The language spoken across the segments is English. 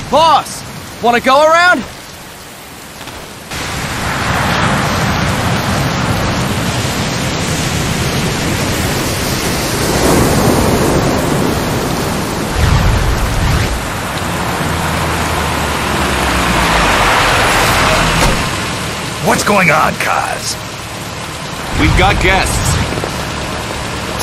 Boss, wanna go around? What's going on, Kaz? We've got guests.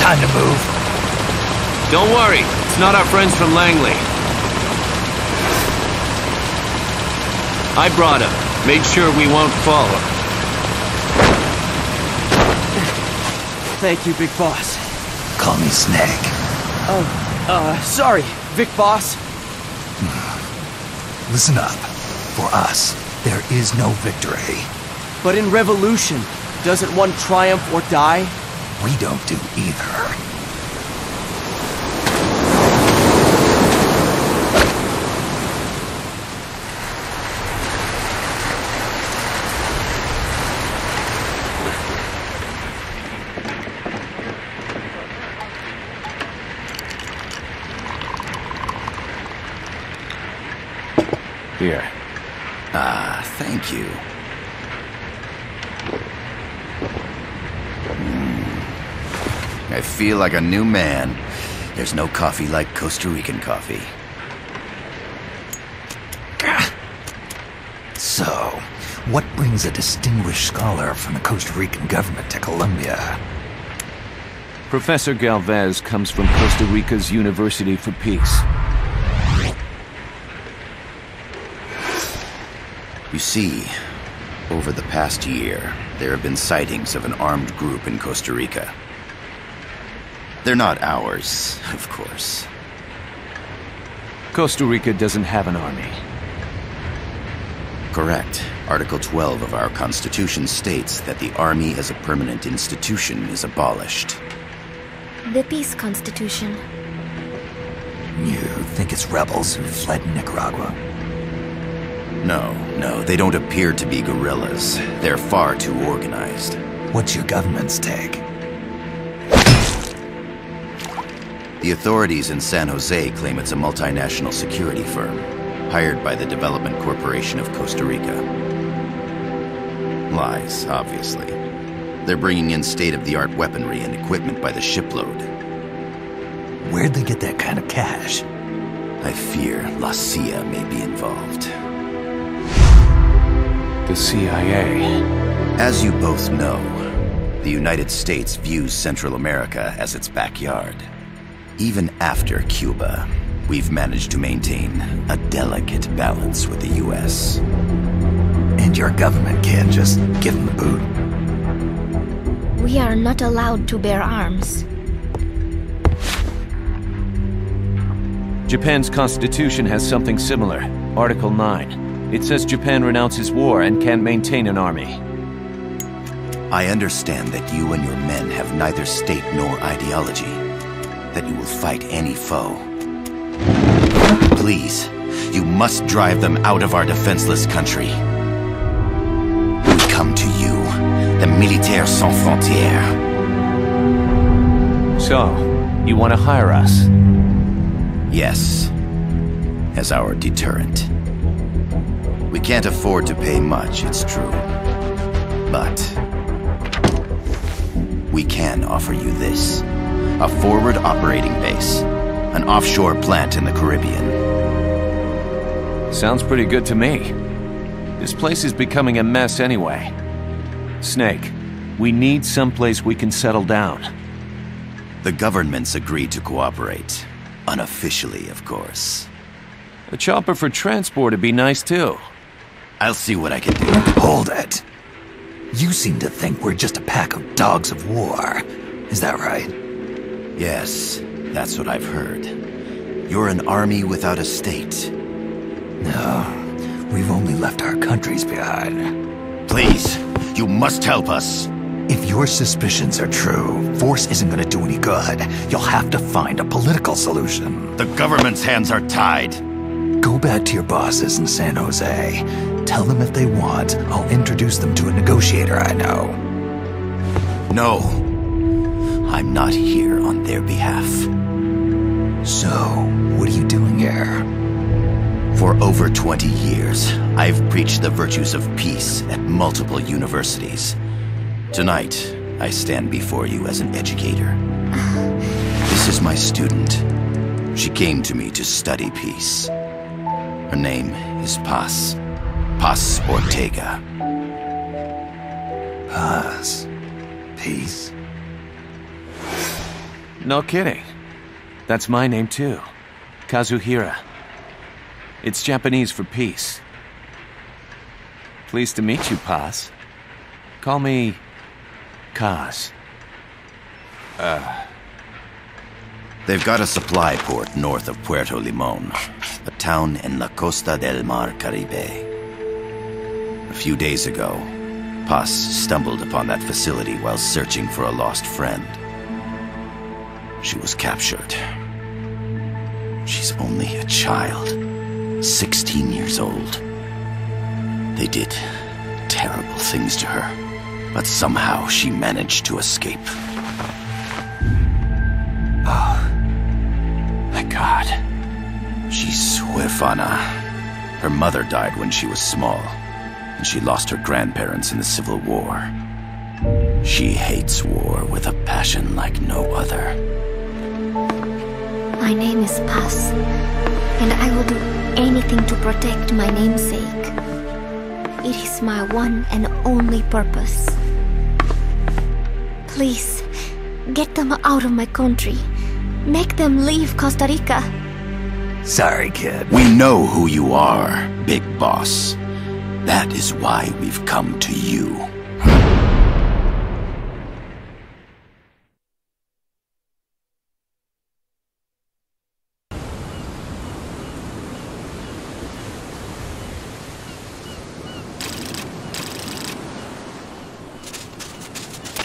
Time to move. Don't worry, it's not our friends from Langley. I brought him. Made sure we won't fall. Thank you, Big Boss. Call me Snake. Sorry, Vic Boss. Listen up. For us, there is no victory. But in Revolution, doesn't one triumph or die? We don't do either. Here. Ah, thank you. I feel like a new man. There's no coffee like Costa Rican coffee. So, what brings a distinguished scholar from the Costa Rican government to Colombia? Professor Galvez comes from Costa Rica's University for Peace. You see, over the past year, there have been sightings of an armed group in Costa Rica. They're not ours, of course. Costa Rica doesn't have an army. Correct. Article 12 of our Constitution states that the army as a permanent institution is abolished. The Peace Constitution. You think it's rebels who fled Nicaragua? No, they don't appear to be guerrillas. They're far too organized. What's your government's take? The authorities in San Jose claim it's a multinational security firm, hired by the Development Corporation of Costa Rica. Lies, obviously. They're bringing in state-of-the-art weaponry and equipment by the shipload. Where'd they get that kind of cash? I fear La CIA may be involved. The CIA. As you both know, the United States views Central America as its backyard. Even after Cuba, we've managed to maintain a delicate balance with the US. And your government can't just give them the boot? We are not allowed to bear arms. Japan's constitution has something similar. Article 9. It says Japan renounces war and can't maintain an army. I understand that you and your men have neither state nor ideology. That you will fight any foe. Please, you must drive them out of our defenseless country. We come to you, the Militaires Sans Frontières. So, you want to hire us? Yes, as our deterrent. We can't afford to pay much, it's true. But we can offer you this. A forward operating base. An offshore plant in the Caribbean. Sounds pretty good to me. This place is becoming a mess anyway. Snake, we need someplace we can settle down. The governments agreed to cooperate. Unofficially, of course. A chopper for transport would be nice too. I'll see what I can do. Hold it. You seem to think we're just a pack of dogs of war. Is that right? Yes, that's what I've heard. You're an army without a state. No, we've only left our countries behind. Please, you must help us. If your suspicions are true, force isn't gonna do any good. You'll have to find a political solution. The government's hands are tied. Go back to your bosses in San Jose. Tell them if they want, I'll introduce them to a negotiator I know. No. I'm not here on their behalf. So, what are you doing here? For over 20 years, I've preached the virtues of peace at multiple universities. Tonight, I stand before you as an educator. This is my student. She came to me to study peace. Her name is Paz. Paz Ortega. Paz. Peace. No kidding. That's my name too. Kazuhira. It's Japanese for peace. Pleased to meet you, Paz. Call me Kaz. They've got a supply port north of Puerto Limon, a town in la Costa del Mar Caribe. A few days ago, Paz stumbled upon that facility while searching for a lost friend. She was captured. She's only a child, 16 years old. They did terrible things to her, but somehow she managed to escape. Oh, my God. She's huérfana. Her mother died when she was small, and she lost her grandparents in the Civil War. She hates war with a passion like no other. My name is Paz, and I will do anything to protect my namesake. It is my one and only purpose. Please, get them out of my country. Make them leave Costa Rica. Sorry, kid. We know who you are, Big Boss. That is why we've come to you.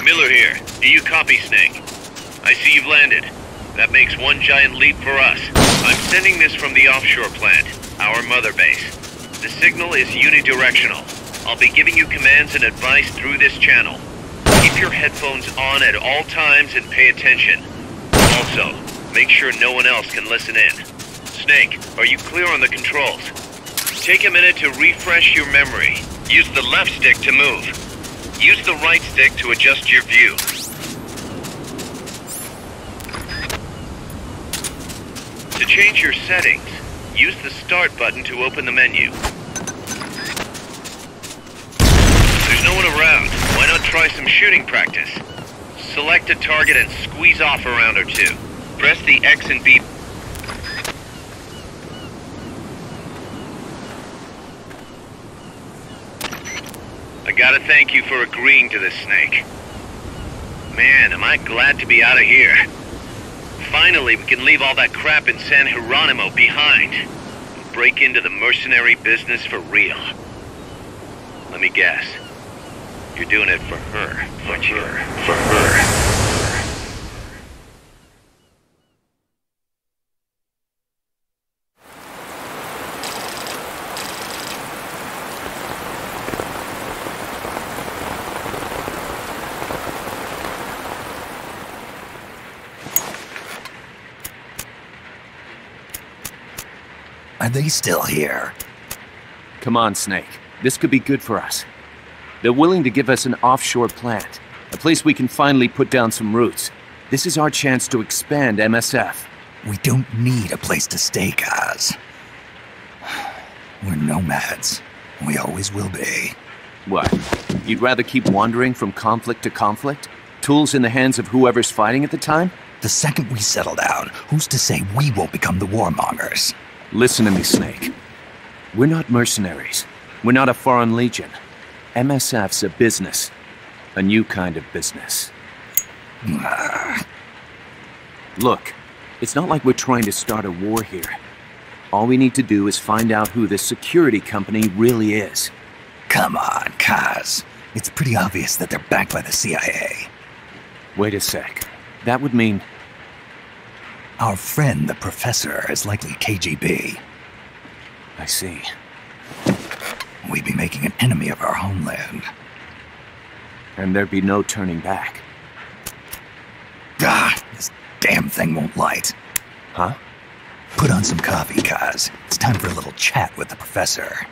Miller here. Do you copy, Snake? I see you've landed. That makes one giant leap for us. I'm sending this from the offshore plant, our mother base. The signal is unidirectional. I'll be giving you commands and advice through this channel. Keep your headphones on at all times and pay attention. Also, make sure no one else can listen in. Snake, are you clear on the controls? Take a minute to refresh your memory. Use the left stick to move. Use the right stick to adjust your view. To change your settings, use the Start button to open the menu. There's no one around. Why not try some shooting practice? Select a target and squeeze off a round or two. Press the X and B. I gotta thank you for agreeing to this, Snake. Man, am I glad to be out of here. Finally, we can leave all that crap in San Geronimo behind. And break into the mercenary business for real. Let me guess. You're doing it for her, aren't you? For her. Are they still here? Come on, Snake. This could be good for us. They're willing to give us an offshore plant, a place we can finally put down some roots. This is our chance to expand MSF. We don't need a place to stay, Kaz. We're nomads. We always will be. What? You'd rather keep wandering from conflict to conflict? Tools in the hands of whoever's fighting at the time? The second we settle down, who's to say we won't become the warmongers? Listen to me, Snake. We're not mercenaries. We're not a foreign legion. MSF's a business. A new kind of business. Look, it's not like we're trying to start a war here. All we need to do is find out who this security company really is. Come on, Kaz. It's pretty obvious that they're backed by the CIA. Wait a sec. That would mean... Our friend, the professor, is likely KGB. I see. We'd be making an enemy of our homeland. And there'd be no turning back. Ah, this damn thing won't light. Huh? Put on some coffee, Kaz. It's time for a little chat with the professor.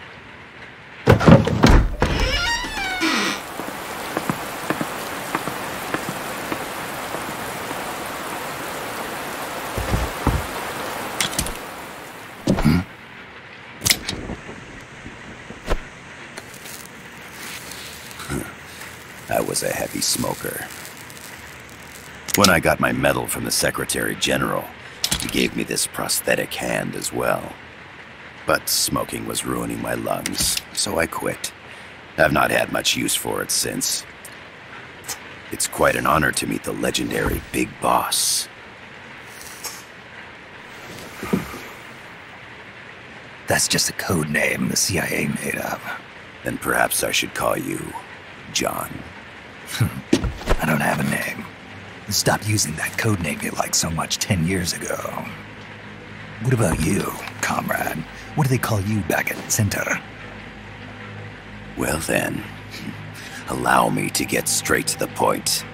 I was a heavy smoker. When I got my medal from the Secretary General, he gave me this prosthetic hand as well. But smoking was ruining my lungs, so I quit. I've not had much use for it since. It's quite an honor to meet the legendary Big Boss. That's just a code name the CIA made up. Then perhaps I should call you John. I don't have a name. Stop using that code name you liked so much 10 years ago. What about you, comrade? What do they call you back at Center? Well then, allow me to get straight to the point.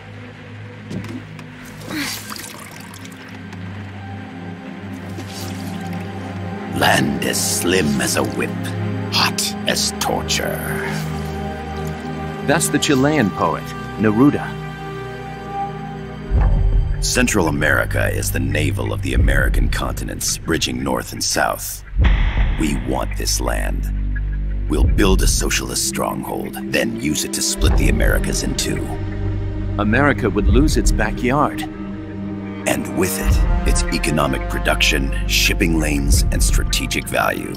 Land as slim as a whip, hot as torture. That's the Chilean poet, Neruda. Central America is the navel of the American continents, bridging north and south. We want this land. We'll build a socialist stronghold, then use it to split the Americas in two. America would lose its backyard. And with it, its economic production, shipping lanes, and strategic value.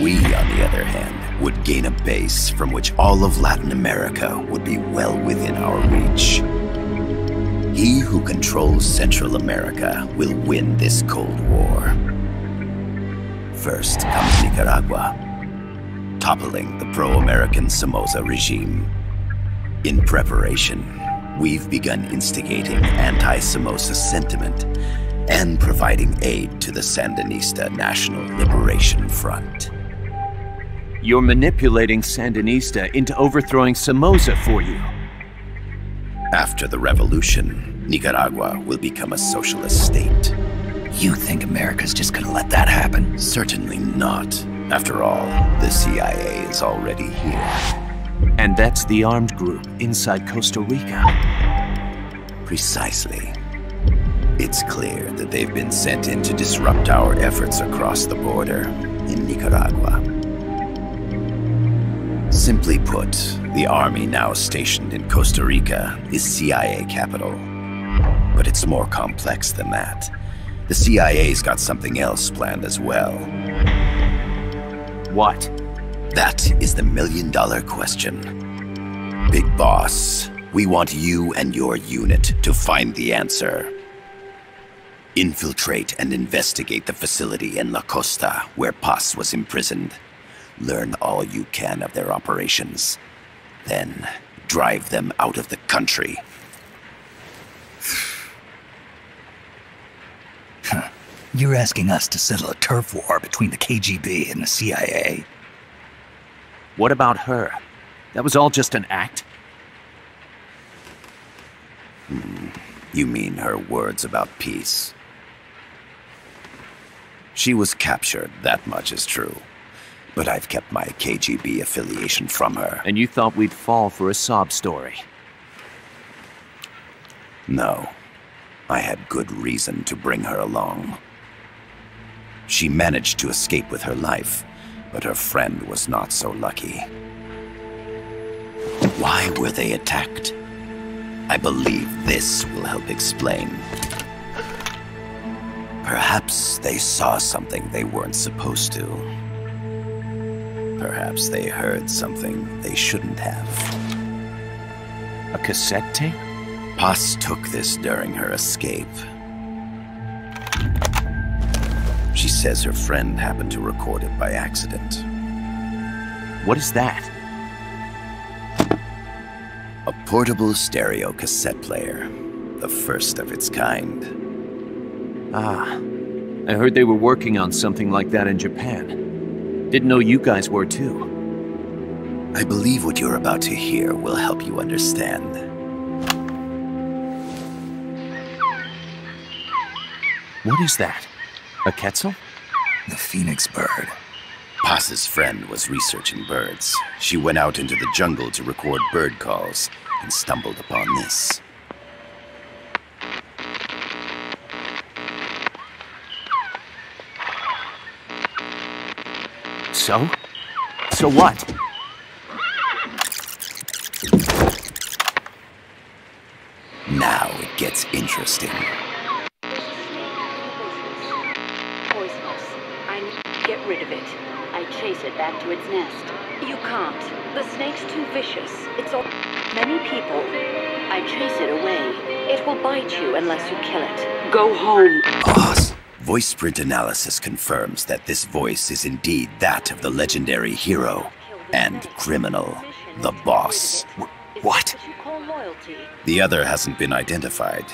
We, on the other hand, would gain a base from which all of Latin America would be well within our reach. He who controls Central America will win this Cold War. First comes Nicaragua, toppling the pro-American Somoza regime. In preparation, we've begun instigating anti-Somoza sentiment and providing aid to the Sandinista National Liberation Front. You're manipulating Sandinista into overthrowing Somoza for you. After the revolution, Nicaragua will become a socialist state. You think America's just gonna let that happen? Certainly not. After all, the CIA is already here. And that's the armed group inside Costa Rica. Precisely. It's clear that they've been sent in to disrupt our efforts across the border in Nicaragua. Simply put, the army now stationed in Costa Rica is CIA capital. But it's more complex than that. The CIA's got something else planned as well. What? That is the million-dollar question. Big Boss, we want you and your unit to find the answer. Infiltrate and investigate the facility in La Costa where Paz was imprisoned. Learn all you can of their operations. Then, drive them out of the country. You're asking us to settle a turf war between the KGB and the CIA? What about her? That was all just an act? You mean her words about peace? She was captured, that much is true. But I've kept my KGB affiliation from her. And you thought we'd fall for a sob story? No. I had good reason to bring her along. She managed to escape with her life, but her friend was not so lucky. Why were they attacked? I believe this will help explain. Perhaps they saw something they weren't supposed to. Perhaps they heard something they shouldn't have. A cassette tape? Paz took this during her escape. She says her friend happened to record it by accident. What is that? A portable stereo cassette player. The first of its kind. Ah, I heard they were working on something like that in Japan. Didn't know you guys were too. I believe what you're about to hear will help you understand. What is that? A quetzal? The phoenix bird. Paz's friend was researching birds. She went out into the jungle to record bird calls and stumbled upon this. So? So what? Now it gets interesting. Poisonous. I need to get rid of it. I chase it back to its nest. You can't. The snake's too vicious. It's all many people. I chase it away. It will bite you unless you kill it. Go home. Boss. Voice print analysis confirms that this voice is indeed that of the legendary hero and criminal, the boss. What? The other hasn't been identified.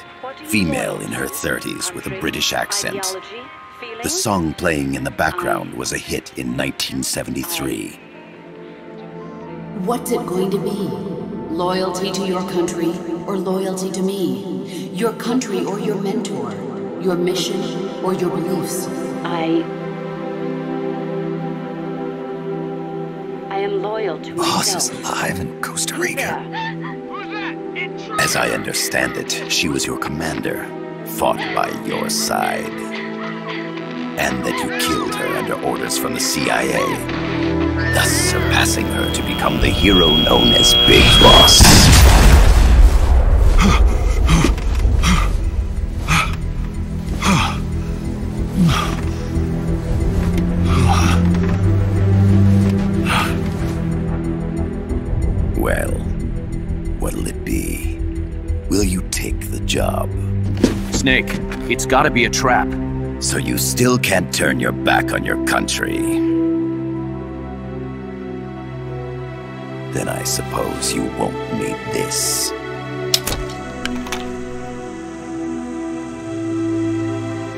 Female in her 30s with a British accent. The song playing in the background was a hit in 1973. What's it going to be? Loyalty to your country or loyalty to me? Your country or your mentor? Your mission or your beliefs? I am loyal to Boss myself. is alive in Costa Rica. As I understand it, she was your commander, fought by your side. And that you killed her under orders from the CIA, thus surpassing her to become the hero known as Big Boss. Well, what'll it be? Will you take the job? Snake, it's gotta be a trap. So you still can't turn your back on your country? Then I suppose you won't need this.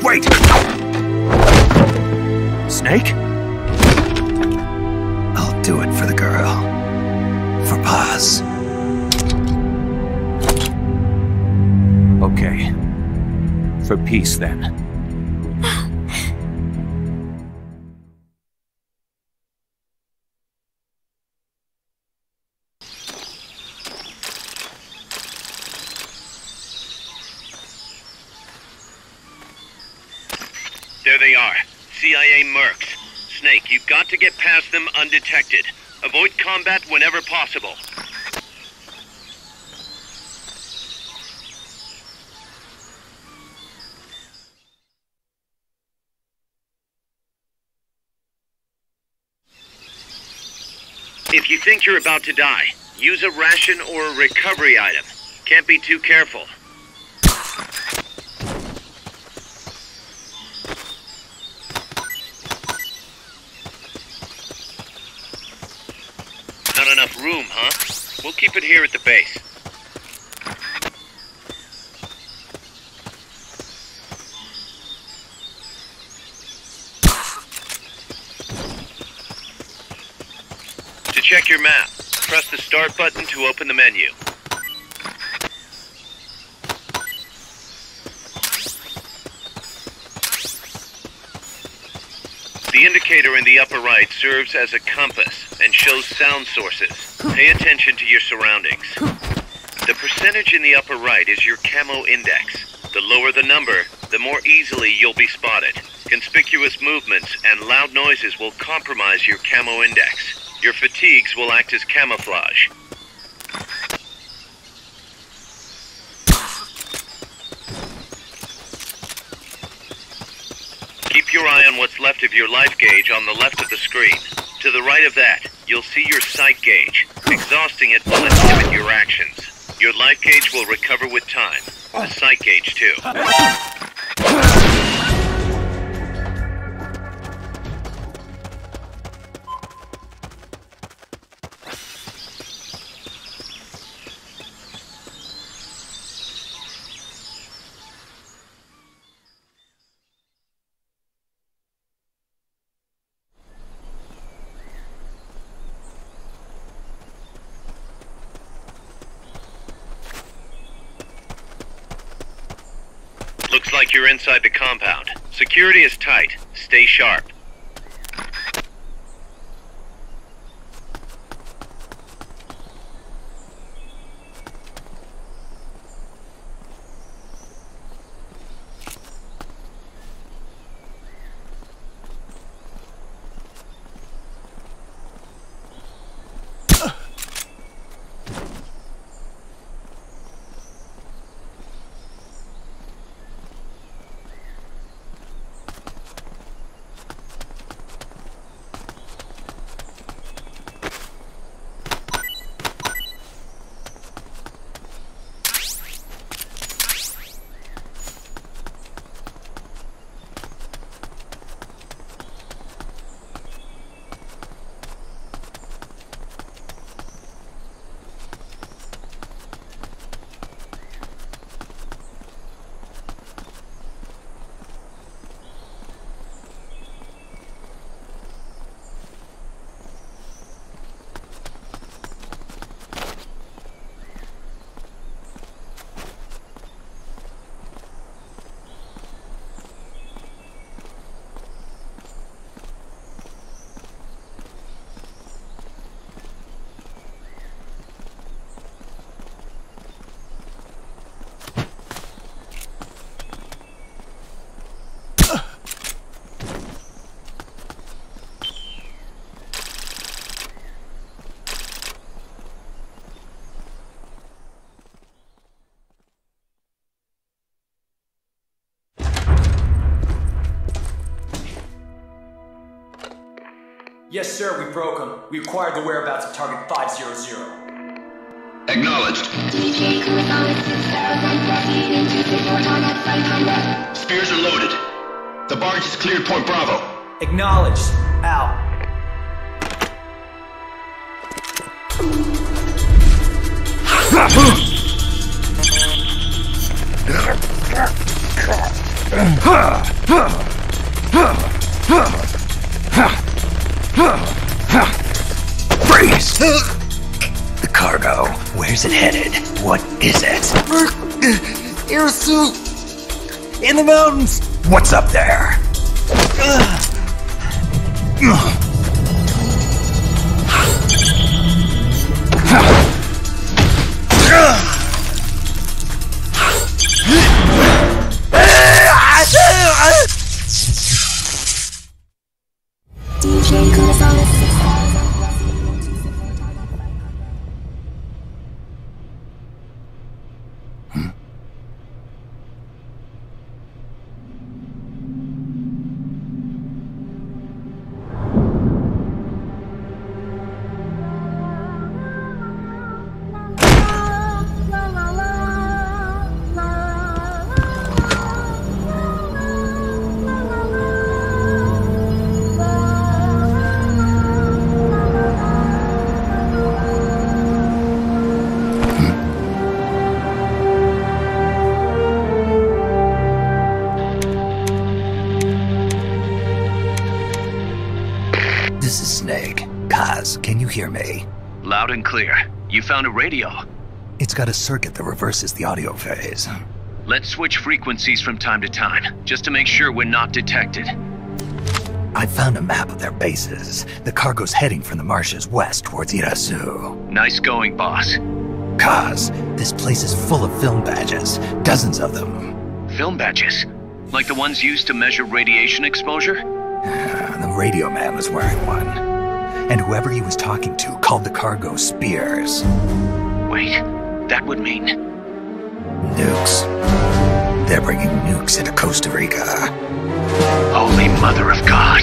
Wait! Snake? I'll do it for the girl. For Paz. Okay. For peace, then. There they are. CIA mercs. Snake, you've got to get past them undetected. Avoid combat whenever possible. If you think you're about to die, use a ration or a recovery item. Can't be too careful. Not enough room, huh? We'll keep it here at the base. To check your map, press the start button to open the menu. The indicator in the upper right serves as a compass and shows sound sources. Pay attention to your surroundings. The percentage in the upper right is your camo index. The lower the number, the more easily you'll be spotted. Conspicuous movements and loud noises will compromise your camo index. Your fatigues will act as camouflage. Keep your eye on what's left of your life gauge on the left of the screen. To the right of that, you'll see your sight gauge. Exhausting it will inhibit your actions. Your life gauge will recover with time. The sight gauge, too. Looks like you're inside the compound. Security is tight. Stay sharp. Yes, sir, we broke them. We acquired the whereabouts of target 500. Acknowledged. Spears are loaded. The barge has cleared Point Bravo. Acknowledged. Out. Freeze! The cargo, where's it headed? What is it? Air suit! In the mountains! What's up there? This is Snake. Kaz, can you hear me? Loud and clear. You found a radio. It's got a circuit that reverses the audio phase. Let's switch frequencies from time to time, just to make sure we're not detected. I found a map of their bases. The cargo's heading from the marshes west towards Irasu. Nice going, boss. Kaz, this place is full of film badges. Dozens of them. Film badges? Like the ones used to measure radiation exposure? The radio man was wearing one. And whoever he was talking to called the cargo Spears. Wait, that would mean... Nukes. They're bringing nukes into Costa Rica. Holy Mother of God.